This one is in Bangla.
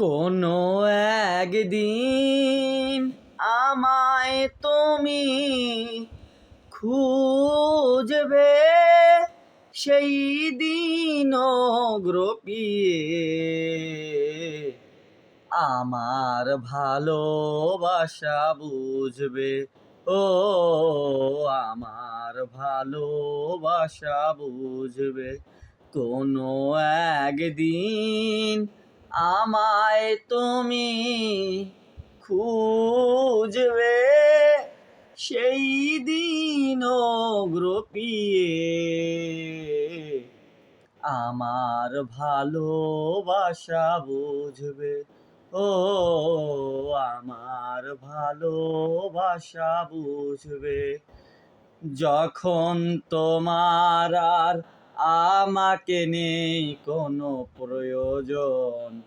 কোনো একদিন আমায় তুমি খুঁজবে, সেই দিন গ্রপিয়ে আমার ভালোবাসা বুঝবে। ও আমার ভালোবাসা বুঝবে। কোনো একদিন আমায় তুমি খুঁজবে, সেই দিন গ্রপিয়ে আমার ভালোবাসা বুঝবে। ও আমার ভালোবাসা বুঝবে। যখন তোমার আর আমাকে নেই কোনো প্রয়োজন,